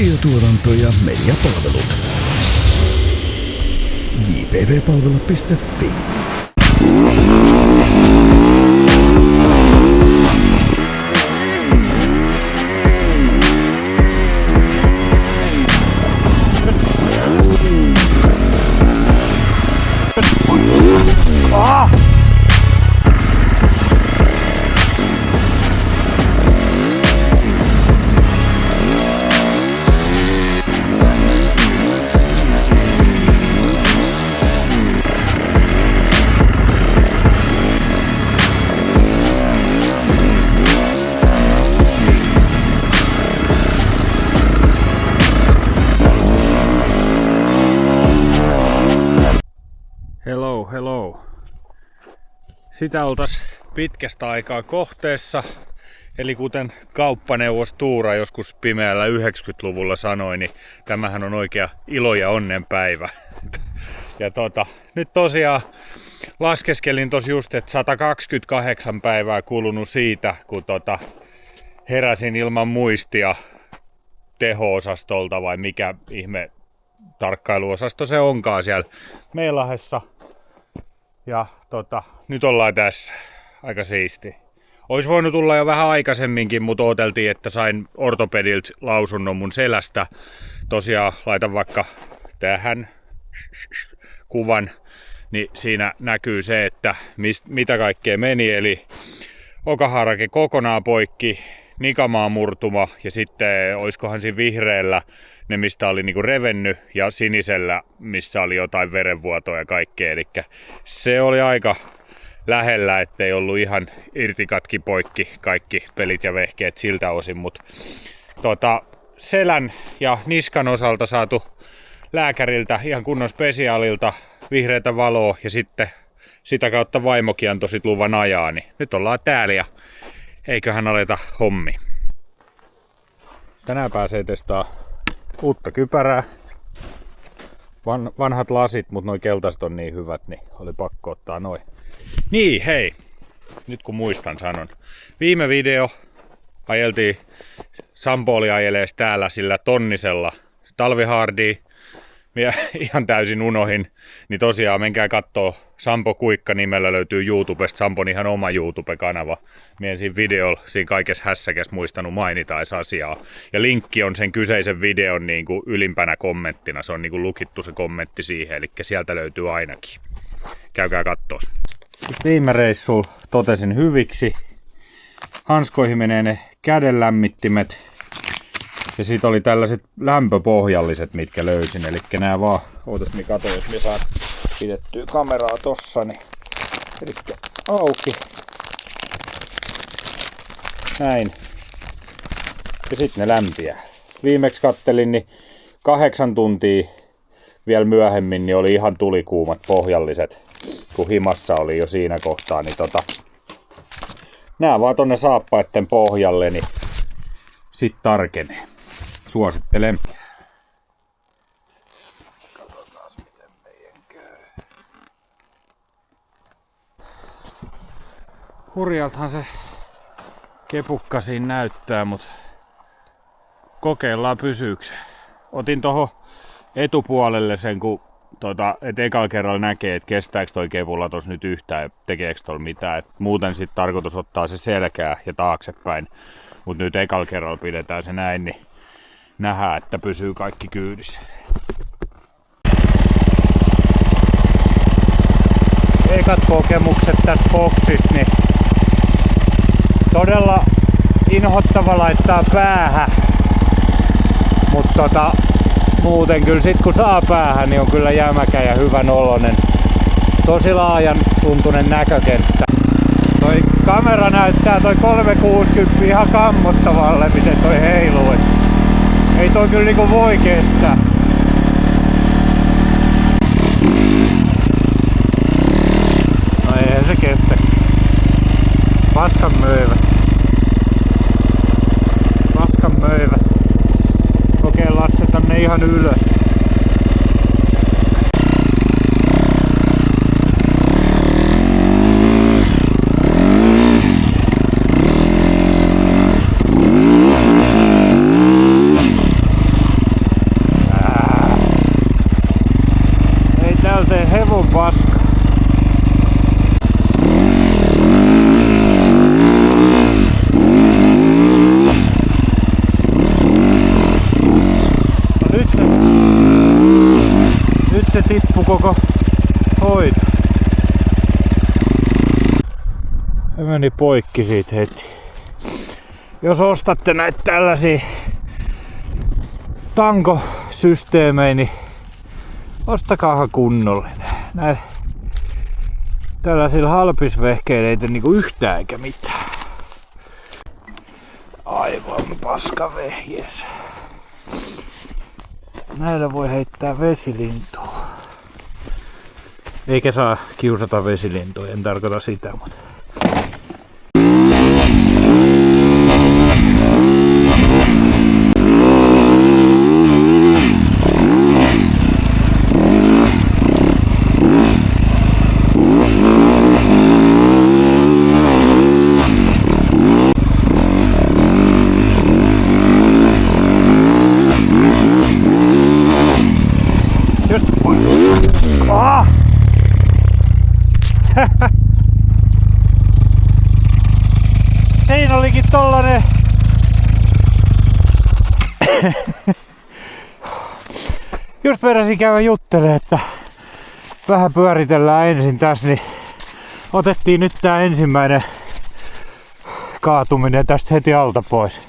Videotuotanto ja mediapalvelut. jpvpalvelu.fi. Hello. Sitä oltais pitkästä aikaa kohteessa, eli kuten kauppaneuvos Tuura joskus pimeällä 90-luvulla sanoi, niin tämähän on oikea ilo ja onnenpäivä. Ja nyt tosiaan laskeskelin tos just, että 128 päivää kulunut siitä, kun heräsin ilman muistia teho-osastolta, vai mikä ihme tarkkailuosasto se onkaan siellä Meilahessa. Ja nyt ollaan tässä. Aika siisti. Ois voinut tulla jo vähän aikaisemminkin, mutta odoteltiin, että sain ortopediltä lausunnon mun selästä. Tosiaan laitan vaikka tähän kuvan, niin siinä näkyy se, että mitä kaikkea meni. Eli okaharake kokonaan poikki, nikamaa murtuma ja sitten oiskohan siinä vihreällä ne, mistä oli niinku revennyt, ja sinisellä, missä oli jotain verenvuotoa ja kaikkea. Eli se oli aika lähellä, ettei ollut ihan irtikatki poikki kaikki pelit ja vehkeet siltä osin, mutta selän ja niskan osalta saatu lääkäriltä ihan kunnon spesiaalilta vihreätä valoa, ja sitten sitä kautta vaimokin antoi sit luvan ajaa, niin nyt ollaan täällä ja eiköhän aleta hommi. Tänään pääsee testaa uutta kypärää. Vanhat lasit, mutta noi keltaiset on niin hyvät, niin oli pakko ottaa noin. Niin, hei. Nyt kun muistan sanon. Viime video ajeltiin, Sampo oli ajelees täällä sillä tonnisella talvihardia. Minä ihan täysin unohin, niin tosiaan menkää kattoo Sampo Kuikka nimellä, löytyy YouTubesta, Sampon ihan oma YouTube-kanava. Mien siinä videolla, siinä kaikessa hässäkäs muistanut mainita edes asiaa. Ja linkki on sen kyseisen videon niin kuin ylimpänä kommenttina, se on niin kuin lukittu se kommentti siihen, eli sieltä löytyy ainakin. Käykää kattoo. Viime reissulla totesin hyviksi. Hanskoihin menee ne kädenlämmittimet. Ja sit oli tällaiset lämpöpohjalliset, mitkä löysin. Eli nää vaan, ootas mi kato, jos me saan pidettyä kameraa tossa, niin elikkä auki. Näin. Ja sit ne lämpiää. Viimeksi kattelin, niin 8 tuntia vielä myöhemmin, niin oli ihan tulikuumat pohjalliset. Kun himassa oli jo siinä kohtaa, niin nää vaan tonne saappaitten pohjalle, niin sit tarkenee. Suosittelen. Katsotaan miten meidän käy. Hurjaltahan se kepukka siinä näyttää, mutta kokeillaan pysyykö se. Otin tohon etupuolelle sen, kun et ekalla kerralla näkee, että kestääkö toi kepulla tos nyt yhtään ja tekeekö tuolla mitään. Et muuten sit tarkoitus ottaa se selkää ja taaksepäin. Mut nyt ekalla kerralla pidetään se näin, niin nähdään, että pysyy kaikki kyydissä. Ekat kokemukset tästä boksista, niin todella inhottava laittaa päähän. Mutta muuten kyllä sit kun saa päähän, niin on kyllä jämäkä ja hyvän oloinen. Tosi laajan tuntunen näkökenttä. Toi kamera näyttää toi 360 ihan kammottavalle, miten toi heiluu. Ei toi kyllä niinku voi kestää. No eihän se kestä. Paskan möivä. Paskan möivä. Kokeillaan se tänne ihan ylös. koko hoito. Se meni poikki siitä heti. Jos ostatte näitä tällaisia tankosysteemejä, niin ostakaahan kunnollinen. Näin tällaisilla halpisvehkeillä ei niinku yhtään eikä mitään. Aivan paska vehjes. Näillä voi heittää vesilintua. Eikä saa kiusata vesilintua, en tarkoita sitä, mutta... Siinä olikin tollanen just peräsin käydä juttelemaan, että vähän pyöritellään ensin tässä, niin otettiin nyt tää ensimmäinen kaatuminen tästä heti alta pois.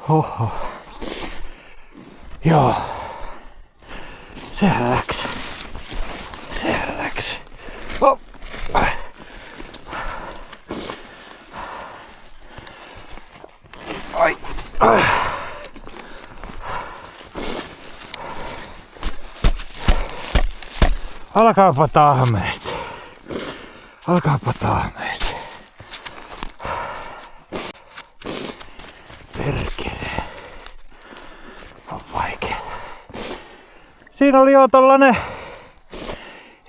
Oho. Joo. Sehän läks. Oh. Ai. Alkaapa tahmeesti. Perkele. On vaikea. Siinä oli jo tollanen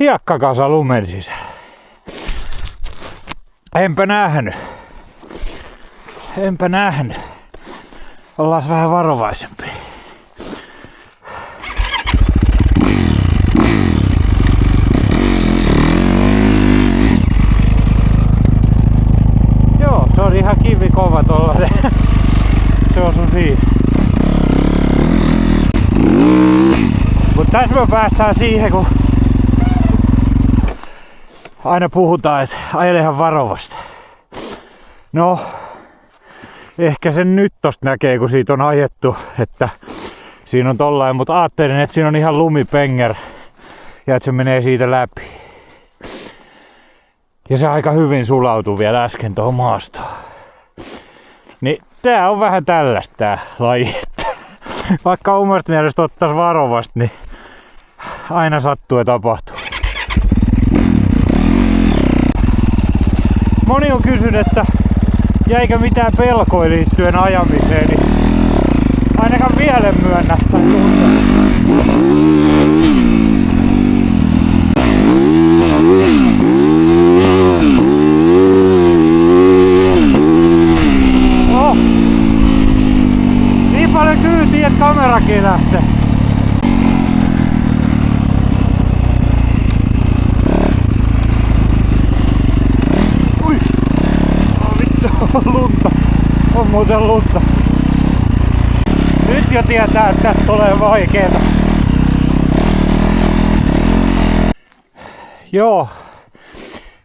hiekkakasa lumen sisällä. Enpä nähnyt. Ollaan vähän varovaisempia. Joo, se on ihan kivikova tollanen. Se osui siinä. Mut tässä me päästään siihen, kun aina puhutaan, että ajelehan varovasti. No, ehkä sen nyt tosta näkee, kun siitä on ajettu, että siinä on tollain, mutta ajattelin, että siinä on ihan lumipenger ja että se menee siitä läpi. Ja se aika hyvin sulautui vielä äsken tuohon maastoon. Niin tää on vähän tällaista tää laji. Vaikka omasta mielestä ottais varovasti, niin aina sattuu ja tapahtuu. Moni on kysynyt, että jäikö mitään pelkoja liittyen ajamiseen, niin ainakaan vielä myönnä tai tunne. Oh. Niin paljon kyytiä, että kamerakin lähtee. Lunta. On muuten lunta. Nyt jo tietää, että tästä tulee vaikeeta. Joo.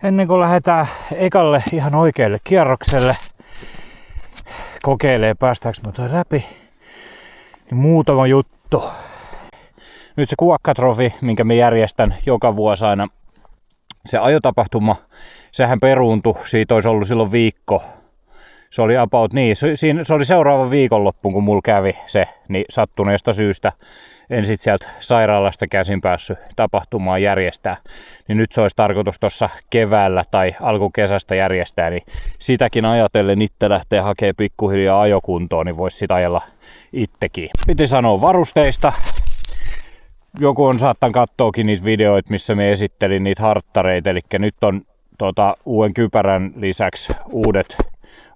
Ennen kuin lähdetään ekalle ihan oikealle kierrokselle kokeilee päästäänkö me toi läpi, niin muutama juttu. Nyt se kuokkatrofi, minkä mä järjestän joka vuosi aina, se ajotapahtuma, sehän peruuntui, siitä olisi ollut silloin viikko. Se oli about niin, se oli seuraava viikonloppuun, kun mulla kävi se, niin sattuneesta syystä en sit sieltä sairaalasta käsin päässyt tapahtumaan järjestää. Niin nyt se olisi tarkoitus tuossa keväällä tai alkukesästä järjestää, niin sitäkin ajatellen itse lähtee hakemaan pikkuhiljaa ajokuntoon, niin voisi sitä ajella itsekin. Piti sanoa varusteista. Joku on saattanut katsoakin niitä videoita, missä me esittelin niitä harttareita, eli nyt on uuden kypärän lisäksi uudet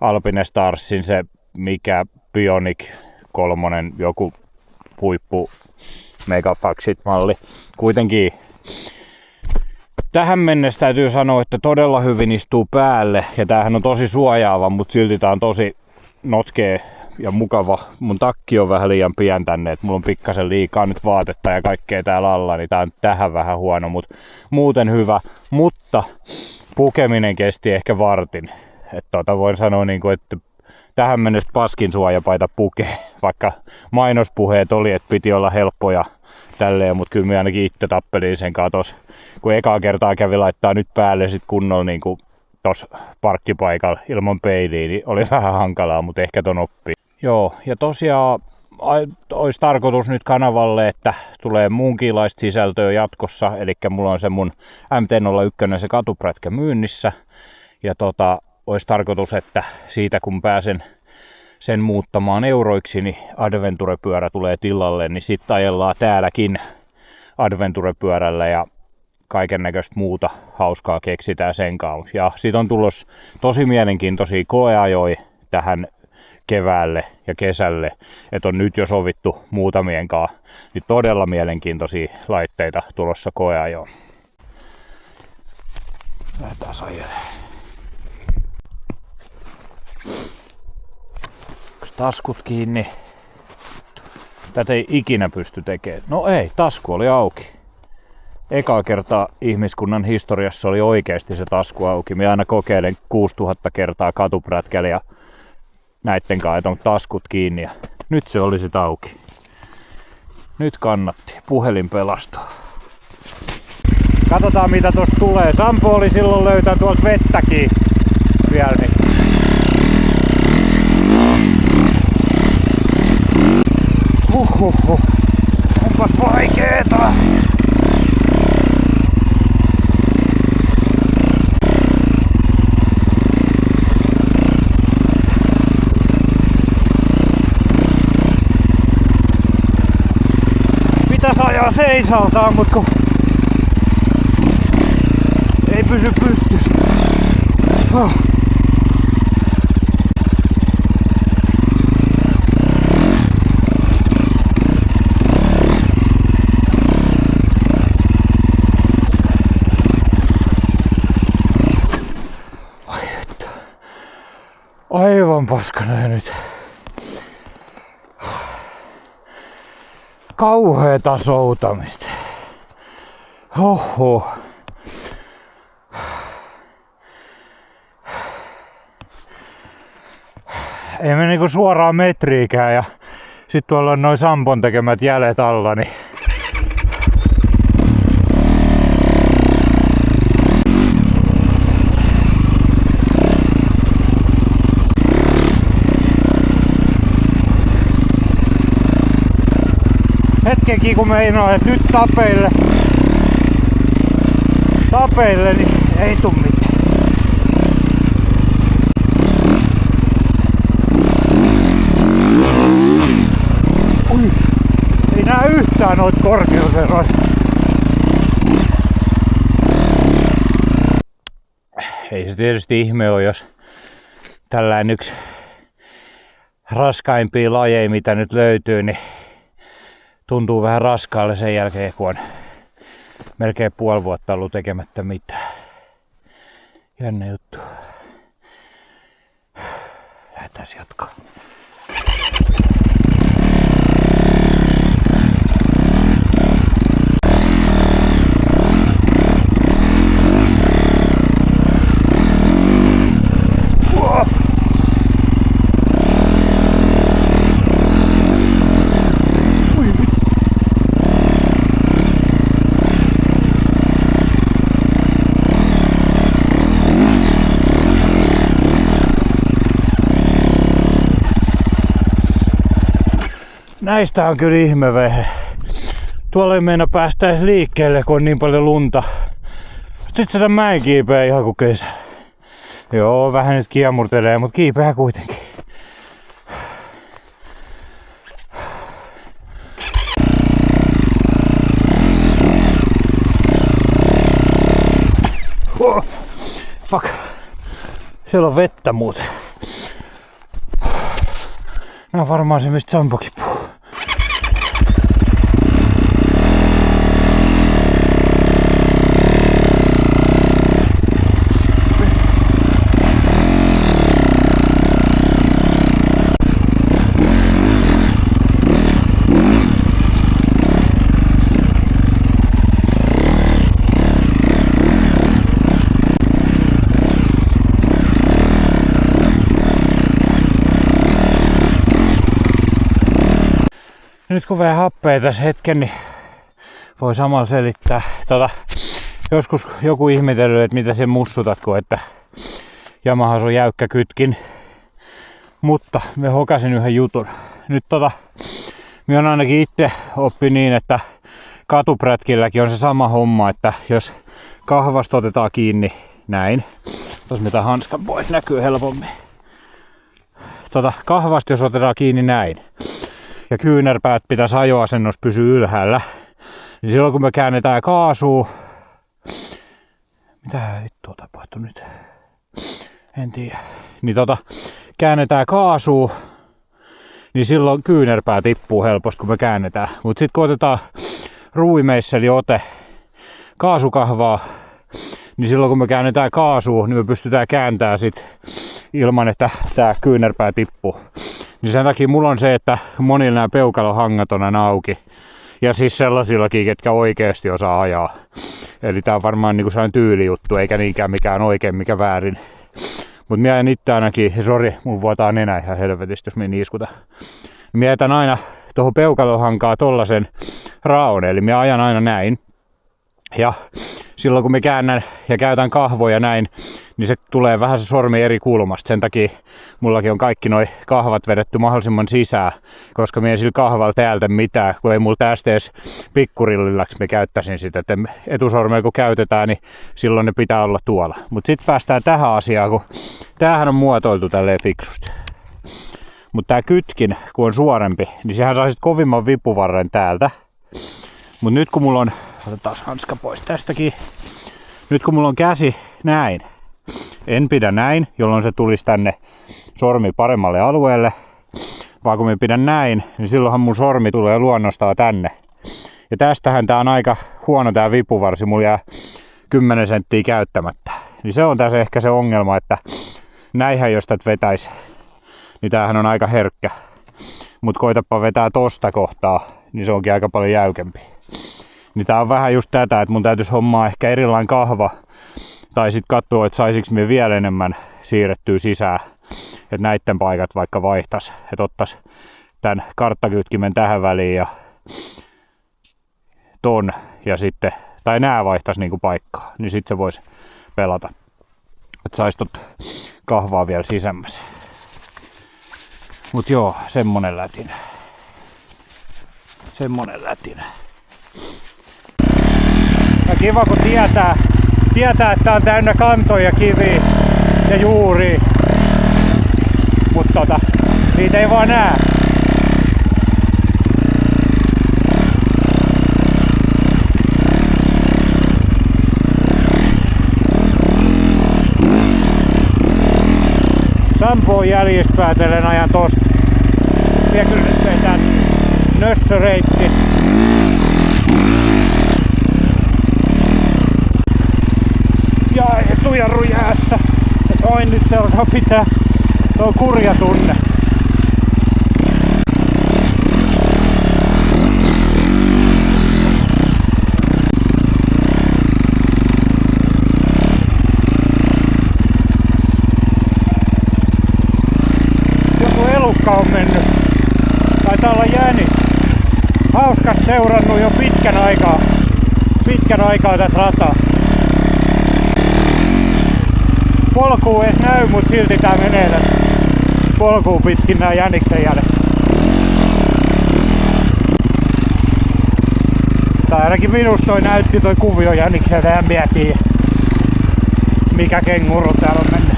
Alpine Starsin se mikä Bionic 3, joku huippu Megafaxit malli. Kuitenkin tähän mennessä täytyy sanoa, että todella hyvin istuu päälle ja tämähän on tosi suojaava, mutta silti tää on tosi notkea ja mukava. Mun takki on vähän liian pian tänne, että mulla on pikkasen liikaa nyt vaatetta ja kaikkea täällä alla, niin tää on tähän vähän huono, mutta muuten hyvä. Mutta pukeminen kesti ehkä vartin. Että voin sanoa, että tähän mennessä paskin suojapaita pukee, vaikka mainospuheet oli, että piti olla helppoja tälleen, mutta kyllä minä ainakin itse tappelin sen katos. Kun ekaa kertaa kävi laittaa nyt päälle sit kunnolla niin tuossa parkkipaikalla ilman peiliä, niin oli vähän hankalaa, mutta ehkä ton oppii. Joo, ja tosiaan olisi tarkoitus nyt kanavalle, että tulee muunkinlaista sisältöä jatkossa, eli mulla on se mun MT-01 se katuprätkä myynnissä, ja olisi tarkoitus, että siitä kun pääsen sen muuttamaan euroiksi, niin Adventure-pyörä tulee tilalle, niin sitten ajellaan täälläkin Adventure-pyörällä ja kaiken näköistä muuta hauskaa keksitään sen kanssa. Ja siitä on tulossa tosi mielenkiintoisia koeajoja tähän keväälle ja kesälle, että on nyt jo sovittu muutamien kanssa, niin todella mielenkiintoisia laitteita tulossa koeajoon. Lähdetään ajelemaan. Taskut kiinni. Tätä ei ikinä pysty tekemään. No ei, tasku oli auki. Ekaa kertaa ihmiskunnan historiassa oli oikeasti se tasku auki. Minä aina kokeilen 6000 kertaa katuprätkällä ja näitten kanssa, että on taskut kiinni. Ja nyt se oli sit auki. Nyt kannatti. Puhelin pelastua. Katsotaan mitä tosta tulee. Sampo oli silloin löytänyt tuolta vettäkin vielä. Niin. Onpas vaikeeta! Pitäis ajaa seisaltaan, mut kun ei pysy pystyssä. Aivan paskana ja nyt. Kauheeta soutamista. Hoho. Ei mene niinku suoraan metriikään ja sit tuolla on noin Sampon tekemät jäljet alla, niin hetkenkin kun meinaa, että nyt tapeille, niin ei tuu mitään. Ui, ei näe yhtään noita korkeuseroja. Ei se tietysti ihme ole, jos tällainen yksi raskaimpia lajeja, mitä nyt löytyy, niin tuntuu vähän raskaalle sen jälkeen, kun on melkein puoli vuotta ollut tekemättä mitään. Jännä juttu. Lähdetään jatkaa. Näistä on kyllä ihme vehe. Tuolla ei meina päästä edes liikkeelle, kun on niin paljon lunta. Sitten sitä mäen kiipeää ihan kuin kesällä. Joo, vähän nyt kiemurtelee, mutta kiipeää kuitenkin. Oh, fuck. Siellä on vettä muuten. Nää on varmaan se, mistä Sampokin puhuu. nyt kun vähän happea tässä hetken, niin voi samalla selittää. Joskus joku ihmetellyt, että mitä se mussutatko, että Yamahas on jäykkä kytkin. Mutta me hokasin yhden jutun. Nyt minä on ainakin itse oppi niin, että katuprätkilläkin on se sama homma, että jos kahvasta otetaan kiinni näin. Tuossa mitä hanskan pois näkyy helpommin. Kahvasta jos otetaan kiinni näin. Ja kyynärpäät pitäisi ajoasennossa pysyä ylhäällä. Niin silloin kun me käännetään kaasua. Mitä vittua tapahtui nyt? En tiedä. Niin käännetään kaasua. Niin silloin kyynärpää tippuu helposti kun me käännetään. Mut sit kun otetaan ruuimeisseli ote kaasukahvaa. Niin silloin kun me käännetään kaasua, niin me pystytään kääntämään sit ilman että tää kyynärpää tippuu. Niin sen takia mulla on se, että monilla nämä peukalohangat on aina auki. Ja siis sellaisillakin, ketkä oikeasti osaa ajaa. Eli tää on varmaan niinku sellainen tyylijuttu, eikä niinkään mikään oikein mikä väärin. Mut mä en itse ainakin, sori, mun vuotaa nenä ihan helvetistä, jos mä niiskuta. Mä jätän aina tuohon peukalohankaa tollasen raon, eli mä ajan aina näin. Ja silloin kun mä käännän ja käytän kahvoja näin, niin se tulee vähän se sormi eri kulmasta. Sen takia mullakin on kaikki noi kahvat vedetty mahdollisimman sisään, koska mä en sillä kahvalla täältä mitään, kun ei mulla tästä edes pikkurillillaksi mä käyttäisin sitä. Et etusormea kun käytetään, niin silloin ne pitää olla tuolla. Mut sit päästään tähän asiaan, kun tämähän on muotoiltu tälleen fiksusti. Mutta tää kytkin, kun on suorempi, niin sehän saa sit kovimman vipuvarren täältä. Mut nyt kun mulla on, otetaan hanska pois tästäkin. Nyt kun mulla on käsi näin, en pidä näin, jolloin se tulisi tänne sormi paremmalle alueelle. Vaan kun mä pidän näin, niin silloinhan mun sormi tulee luonnostaan tänne. Ja tästähän tää on aika huono tää vipuvarsi, mulla jää 10 senttiä käyttämättä. Niin se on tässä ehkä se ongelma, että näinhän jos tätä vetäisi, niin tämähän on aika herkkä. Mut koitapa vetää tosta kohtaa, niin se onkin aika paljon jäykempi. Niin tää on vähän just tätä, että mun täytyisi hommaa ehkä erilainen kahva. Tai sit katsoa, että saisinko me vielä enemmän siirrettyä sisään. Että näitten paikat vaikka vaihtais. Että ottais tän karttakytkimen tähän väliin ja ton. Ja sitten, tai nää vaihtais niinku paikkaa. Niin sit se vois pelata. Että sais tot kahvaa vielä sisämmäs. Mut joo, semmonen lätinä. Semmonen lätinä. Ja kiva kun tietää, että on täynnä kantoja, kiviä ja juuria. Mut niitä ei vaan näe. Sampoon jäljistä päätellen ajan tosta. Vielä kyllä nyt teetään nössöreitti. Ja etujarru jäässä. Oi nyt se alkaa pitää. Tuo on kurja tunne. Joku elukka on mennyt. Taitaa olla jänis. Hauskasti seurannut jo pitkän aikaa tätä rataa. Polkuu edes näy, mut silti tää menee tästä polkuun pitkin nää jäniksen jäljet. Tai ainakin minusta toi näytti toi kuvio jänikseltä ja mietin mikä kenguru täällä on mennyt.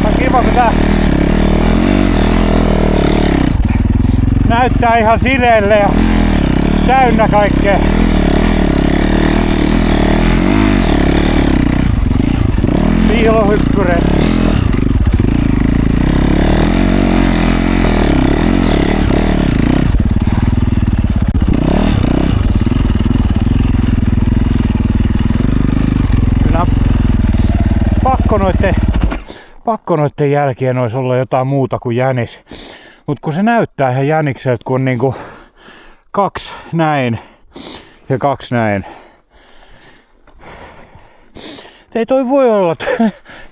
On kiva kun tää näyttää ihan sileelle ja täynnä kaikkea. Piilohyppyreet. Kyllä pakko noitten jälkeen olisi olla jotain muuta kuin jänis. Mut kun se näyttää ihan jänikseltä, kun on niinku 2 näin ja 2 näin. Ei toi voi olla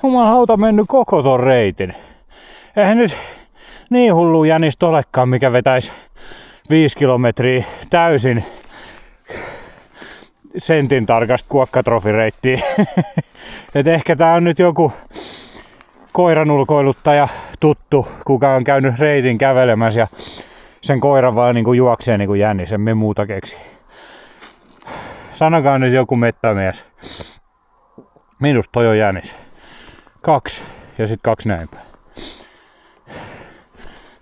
Jumalauta mennyt koko ton reitin. Eihän nyt niin hullu jänistä olekaan, mikä vetäisi 5 kilometriä täysin sentin tarkasta kuokkatrofireittiä. Et ehkä tää on nyt joku koiranulkoiluttaja tuttu, kuka on käynyt reitin kävelemässä ja sen koiran vaan niinku juoksee niinku jännis, en me muuta keksi. Sanokaa nyt joku mettämies. Minusta toi on jänis. 2 ja sit 2 näin päin.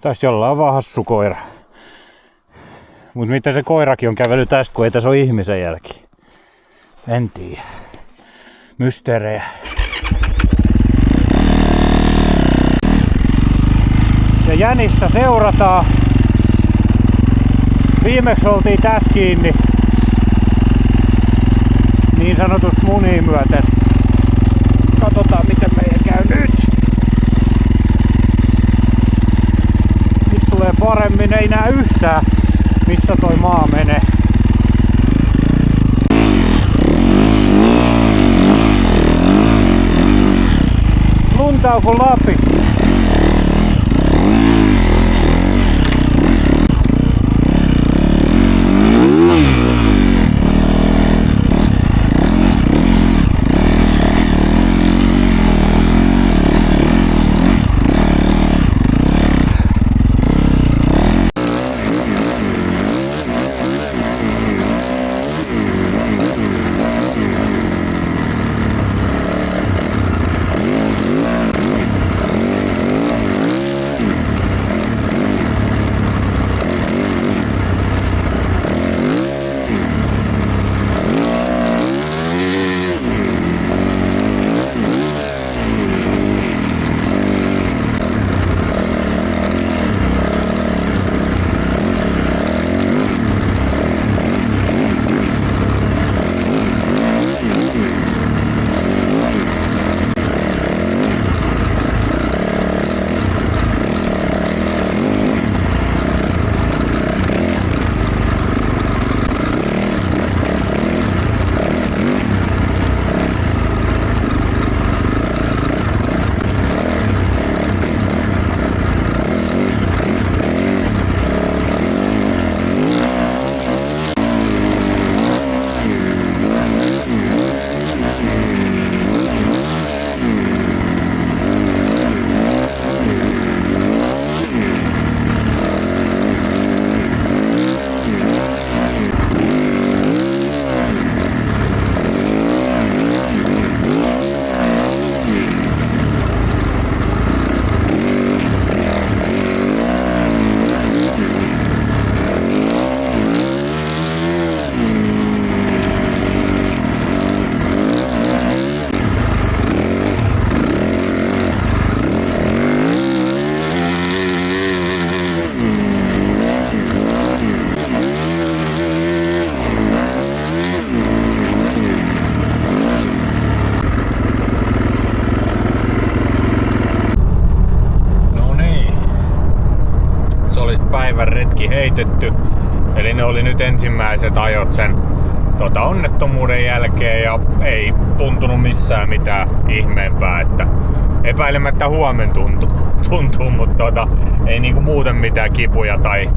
Tästä jollain on vaan hassu koira. Mut miten se koirakin on kävellyt tästä, kun ei tässä ole ihmisen jälki? En tiedä. Mysteerejä. Ja jänistä seurataan. Viimeksi oltiin tässä kiinni. Niin sanotusti muniin myöten. Katsotaan miten meidän käy nyt. Nyt tulee paremmin, ei näe yhtään missä toi maa menee. Lunta on kuin Lapissa. Retki heitetty. Eli ne oli nyt ensimmäiset ajot sen onnettomuuden jälkeen ja ei tuntunut missään mitään ihmeempää, että epäilemättä huomen tuntuu, mutta ei niinku muuten mitään kipuja tai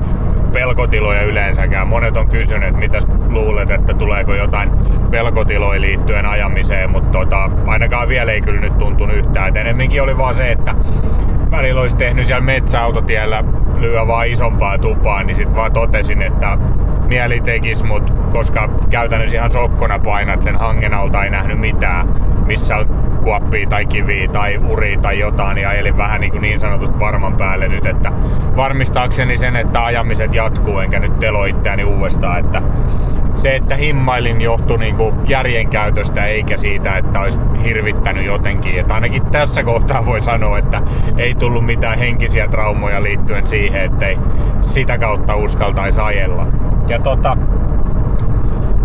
pelkotiloja yleensäkään. Monet on kysynyt, että mitäs luulet, että tuleeko jotain pelkotiloja liittyen ajamiseen, mutta ainakaan vielä ei kyllä nyt tuntunut yhtään. Et enemminkin oli vaan se, että välillä olisi tehnyt siellä metsäautotiellä lyö vaan isompaa tupaa, niin sit vaan totesin, että mieli tekis, mut koska käytännössä ihan sokkona painat sen hangen alta, ei nähnyt mitään, missä on kuoppia tai kiviä tai uria tai jotain, ja elin vähän niin sanotusti varman päälle nyt, että varmistaakseni sen, että ajamiset jatkuu, enkä nyt telo itseäni uudestaan, että se, että himmailin johtui niinku järjenkäytöstä eikä siitä, että olisi hirvittänyt jotenkin, että ainakin tässä kohtaa voi sanoa, että ei tullut mitään henkisiä traumoja liittyen siihen, ettei sitä kautta uskaltaisi ajella. Ja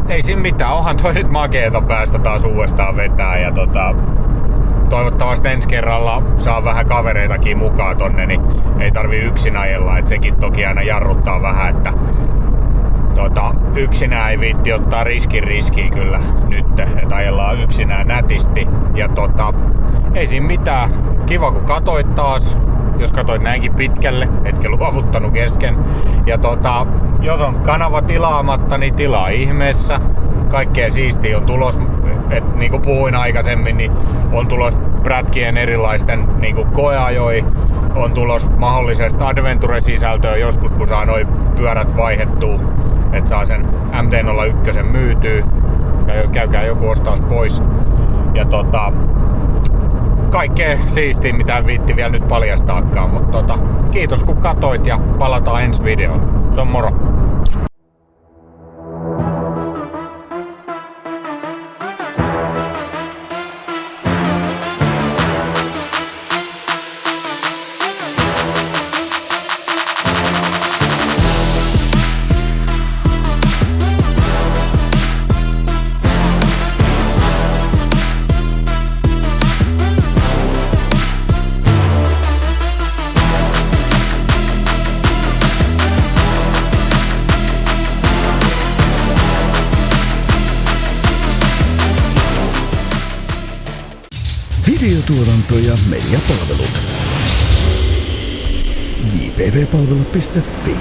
ei siinä mitään, onhan toi nyt makeeta päästä taas uudestaan vetää ja toivottavasti ensi kerralla saa vähän kavereitakin mukaan tonne, niin ei tarvii yksin ajella, että sekin toki aina jarruttaa vähän, että yksinään ei viitti ottaa riskiä kyllä nyt, että ajellaan yksinään nätisti. Ja ei siinä mitään. Kiva kun katoit taas, jos katoit näinkin pitkälle, etkä luovuttanut kesken. Ja jos on kanava tilaamatta, niin tilaa ihmeessä. Kaikkea siistiä on tulos, että niin kuin puhuin aikaisemmin, niin on tulos prätkien erilaisten niin kuin koeajoi. On tulos mahdollisesta adventure-sisältöä joskus, kun saa noi pyörät vaihettua, että saa sen MT-01 myytyä. Ja käykää joku ostaa pois. Ja kaikkea siistiä, mitä en viitti vielä nyt paljastaakaan. Mutta kiitos kun katoit ja palataan ensi videoon. Se on moro! Videotuotanto ja mediapalvelut. jpvpalvelut.fi